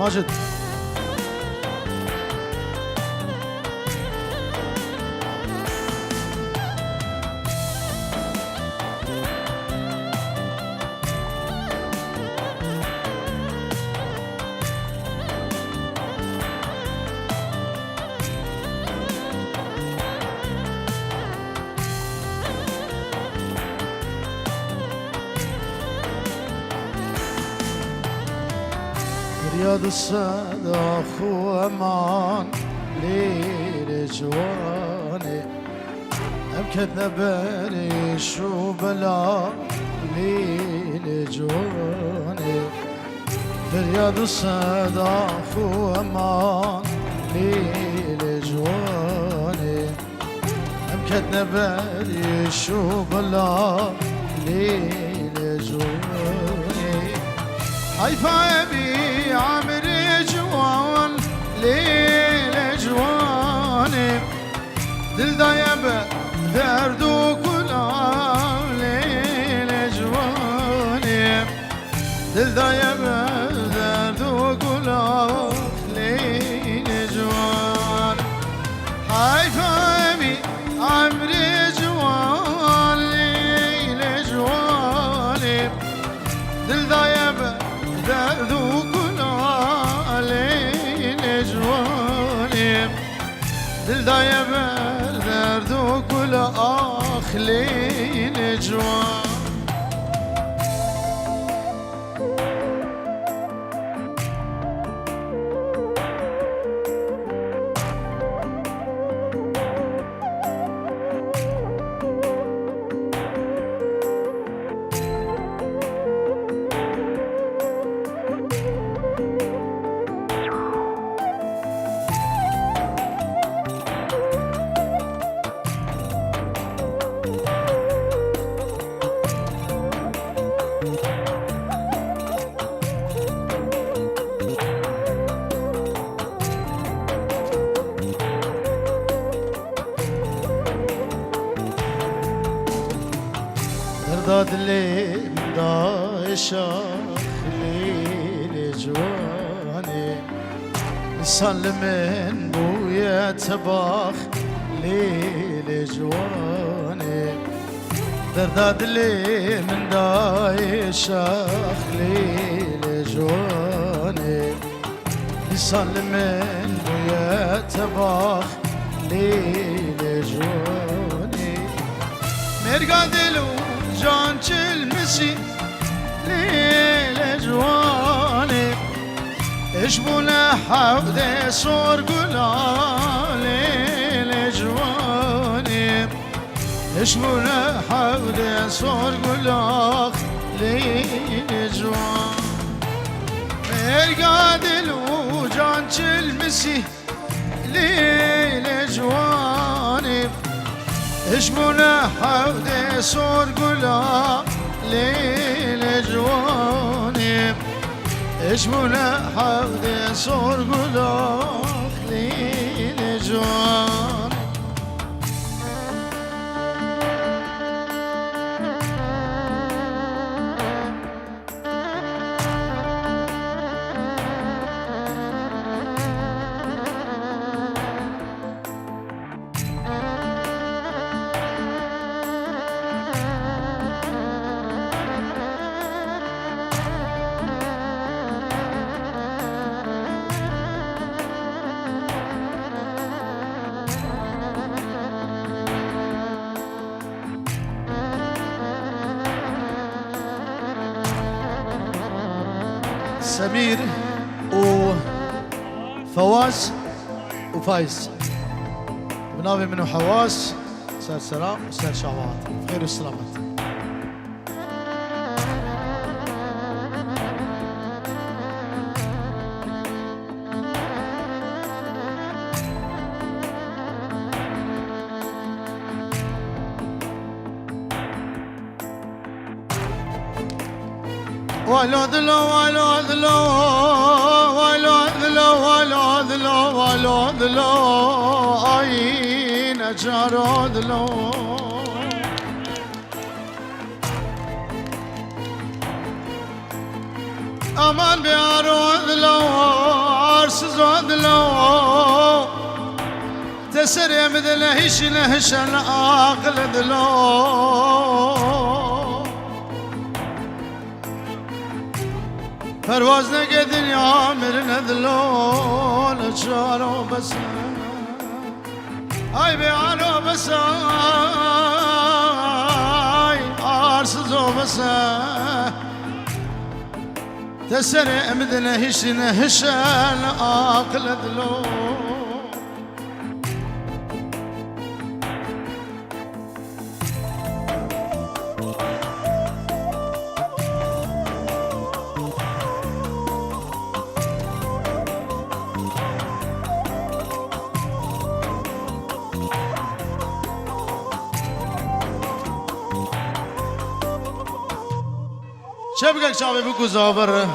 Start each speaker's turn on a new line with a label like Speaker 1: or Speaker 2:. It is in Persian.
Speaker 1: ماجد رياض السادة أخو أمان ليل جواني أمكدنا بريش وبلا ليل جواني رياض السادة أخو أمان ليل جواني أمكدنا بريش وبلا ليل جواني حيفا يبي عامر جوان ليل جواني دل دايب درد وكلا ليل جواني دل دايب درد وكلا ليل جوان حيفا يبي عامر جوان ليل جواني دل دايب درد وكلا ليل جواني دل دايب درد وكلا آخ ليل جوان درداد لي دايشة ليل جواني سلمن بويا تباخ ليل جواني درداد لي من دايشة ليل جواني سلمن بويا تباخ ليل جواني مرقادلو جان چلمسی لیل جوانی اشبونه حوده سرگلا لیل جوانی اشبونه حوده سرگلا لیل جوان مرقادلو جان چلمسی لیل جوانی اشبونه حوده سرگلا لیل جوانی اشبونه حوده سرگلا لیل جوان سمير وفواز وفايز بنابي منه حواس سر سلام وسر شعبات خير والسلامات ولو ذلو ولو ذلو ولو ذلو ولو ذلو ولو ذلو أين جارو ذلو أمان بيارو ذلو arsız odlo تسري مثل هيش نهشن عقل دلو پرواز نگه دنیا مرن دلو نچارو بس ای بیارو بس ای آرسزو بس تسري مثل هيش نهشن عقل دلو چه بگه شابه بگو زابر